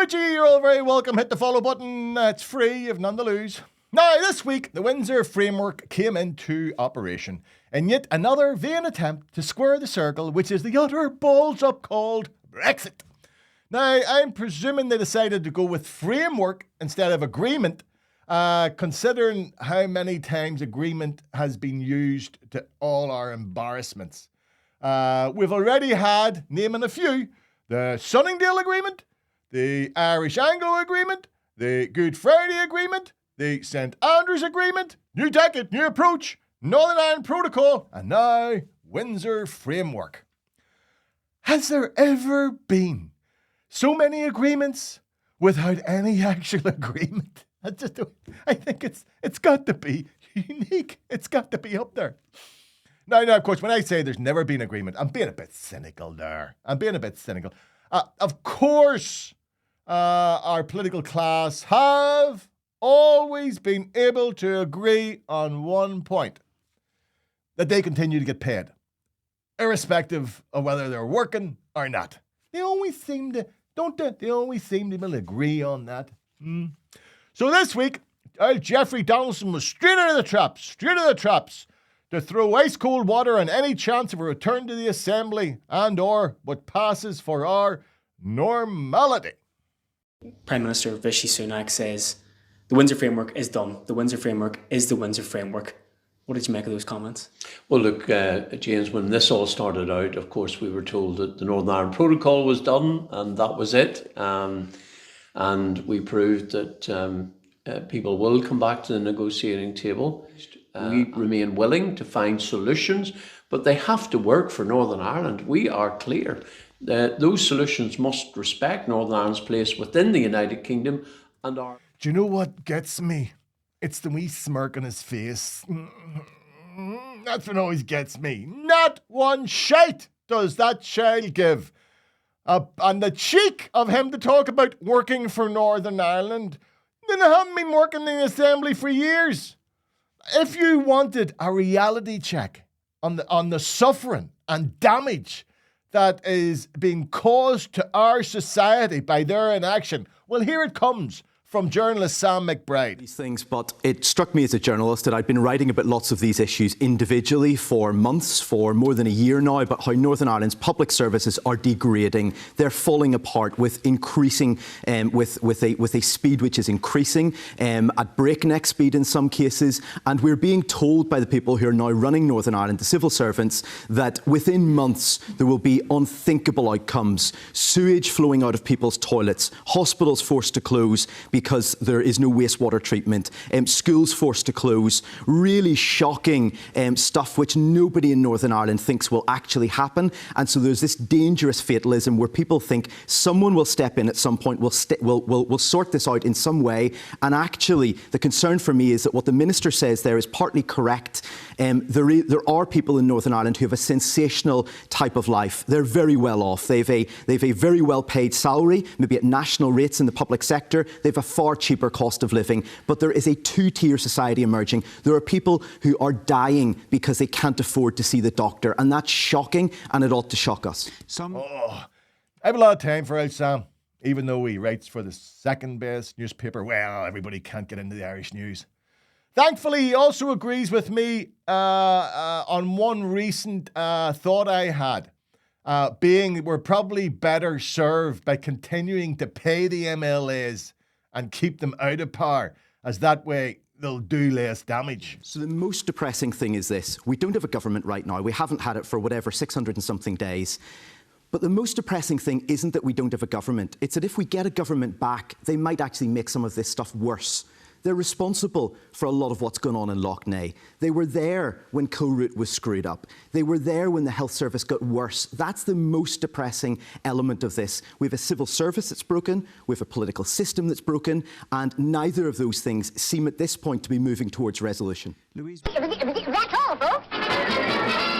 Richie, you're all very welcome. Hit the follow button. It's free, you've none to lose. Now, this week, the Windsor Framework came into operation in yet another vain attempt to square the circle, which is the utter balls-up called Brexit. Now, I'm presuming they decided to go with framework instead of agreement, considering how many times agreement has been used to all our embarrassments. We've already had, naming a few, the Sunningdale Agreement, the Irish Anglo Agreement, the Good Friday Agreement, the St Andrews Agreement, New Decade, New Approach, Northern Ireland Protocol, and now Windsor Framework. Has there ever been so many agreements without any actual agreement? I think it's got to be unique. It's got to be up there. Now, of course, when I say there's never been agreement, I'm being a bit cynical there. Of course, our political class have always been able to agree on one point, that they continue to get paid, irrespective of whether they're working or not. They always seem to, don't they? They always seem to be able to agree on that. So this week, Jeffrey Donaldson was straight out of the traps, to throw ice-cold water on any chance of a return to the Assembly and or what passes for our normality. Prime Minister Rishi Sunak says, the Windsor Framework is done. The Windsor Framework is the Windsor Framework. What did you make of those comments? Well, look, James, when this all started out, of course, we were told that the Northern Ireland Protocol was done and that was it. And we proved that people will come back to the negotiating table. We remain willing to find solutions, but they have to work for Northern Ireland. We are clear that those solutions must respect Northern Ireland's place within the United Kingdom and our... Do you know what gets me? It's the wee smirk on his face. That's what always gets me. Not one shite does that child give. And the cheek of him to talk about working for Northern Ireland. Then I haven't been working in the Assembly for years. If you wanted a reality check on the suffering and damage that is being caused to our society by their inaction, well, here it comes from journalist Sam McBride. These things, but it struck me as a journalist that I'd been writing about lots of these issues individually for months, for more than a year now, about how Northern Ireland's public services are degrading. They're falling apart with increasing, with a speed which is increasing, at breakneck speed in some cases. And we're being told by the people who are now running Northern Ireland, the civil servants, that within months there will be unthinkable outcomes. Sewage flowing out of people's toilets, hospitals forced to close because there is no wastewater treatment, schools forced to close, really shocking stuff which nobody in Northern Ireland thinks will actually happen. And so there's this dangerous fatalism where people think someone will step in at some point, will sort this out in some way. And actually, the concern for me is that what the Minister says there is partly correct. There are people in Northern Ireland who have a sensational type of life. They're very well off. They've a very well paid salary, maybe at national rates in the public sector. They've a far cheaper cost of living, but there is a two-tier society emerging. There are people who are dying because they can't afford to see the doctor, and that's shocking, and it ought to shock us. I have a lot of time for old Sam, even though he writes for the second best newspaper. Well, everybody can't get into the Irish news. Thankfully, he also agrees with me on one recent thought I had, being we're probably better served by continuing to pay the MLAs and keep them out of power, as that way they'll do less damage. So the most depressing thing is this. We don't have a government right now. We haven't had it for 600 and something days. But the most depressing thing isn't that we don't have a government. It's that if we get a government back, they might actually make some of this stuff worse. They're responsible for a lot of what's going on in Lough Neagh. They were there when Kilroot was screwed up. They were there when the health service got worse. That's the most depressing element of this. We have a civil service that's broken, we have a political system that's broken, and neither of those things seem at this point to be moving towards resolution. That's all, folks.